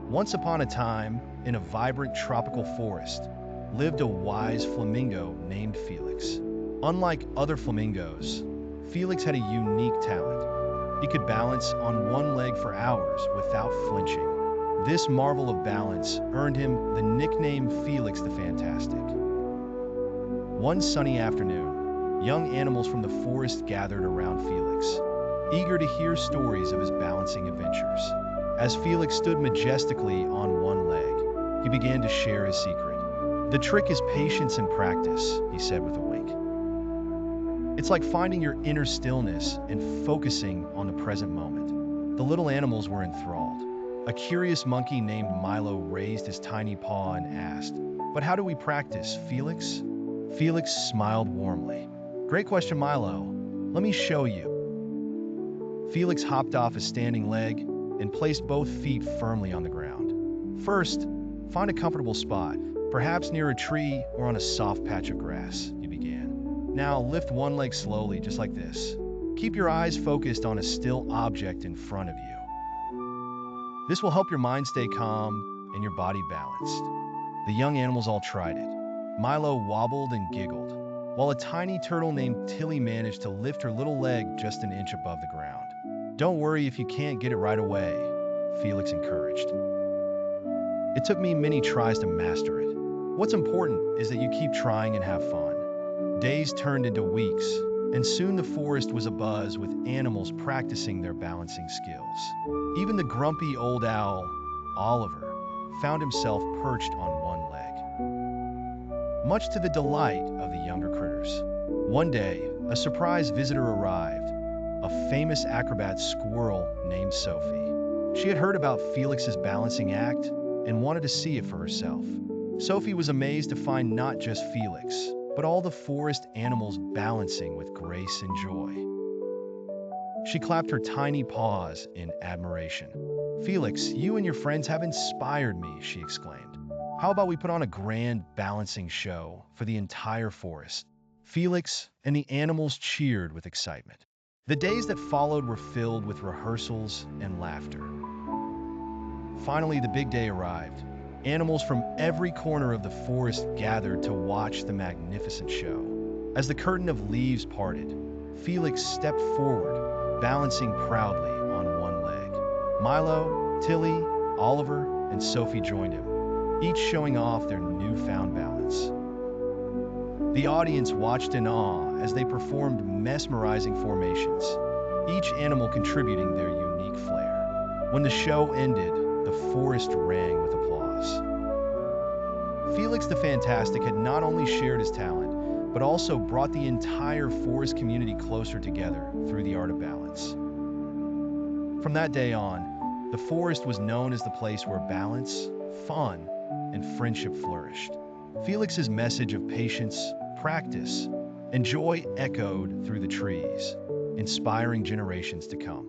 Once upon a time, in a vibrant tropical forest, lived a wise flamingo named Felix. Unlike other flamingos, Felix had a unique talent. He could balance on one leg for hours without flinching. This marvel of balance earned him the nickname Felix the Fantastic. One sunny afternoon, young animals from the forest gathered around Felix, eager to hear stories of his balancing adventures. As Felix stood majestically on one leg, he began to share his secret. "The trick is patience and practice," he said with a wink. "It's like finding your inner stillness and focusing on the present moment." The little animals were enthralled. A curious monkey named Milo raised his tiny paw and asked, "But how do we practice, Felix?" Felix smiled warmly. "Great question, Milo. Let me show you." Felix hopped off a standing leg and placed both feet firmly on the ground. "First, find a comfortable spot, perhaps near a tree or on a soft patch of grass," he began. "Now lift one leg slowly, just like this. Keep your eyes focused on a still object in front of you. This will help your mind stay calm and your body balanced." The young animals all tried it. Milo wobbled and giggled, while a tiny turtle named Tilly managed to lift her little leg just an inch above the ground. "Don't worry if you can't get it right away," Felix encouraged. "It took me many tries to master it. What's important is that you keep trying and have fun." Days turned into weeks, and soon the forest was abuzz with animals practicing their balancing skills. Even the grumpy old owl, Oliver, found himself perched on one leg, much to the delight of the younger critters. One day, a surprise visitor arrived, a famous acrobat squirrel named Sophie. She had heard about Felix's balancing act and wanted to see it for herself. Sophie was amazed to find not just Felix, but all the forest animals balancing with grace and joy. She clapped her tiny paws in admiration. "Felix, you and your friends have inspired me," she exclaimed. "How about we put on a grand balancing show for the entire forest?" Felix and the animals cheered with excitement. The days that followed were filled with rehearsals and laughter. Finally, the big day arrived. Animals from every corner of the forest gathered to watch the magnificent show. As the curtain of leaves parted, Felix stepped forward, balancing proudly on one leg. Milo, Tilly, Oliver, and Sophie joined him, each showing off their newfound balance. The audience watched in awe as they performed mesmerizing formations, each animal contributing their unique flair. When the show ended, the forest rang with applause. Felix the Fantastic had not only shared his talent, but also brought the entire forest community closer together through the art of balance. From that day on, the forest was known as the place where balance, fun, and friendship flourished. Felix's message of patience, practice, and joy echoed through the trees, inspiring generations to come.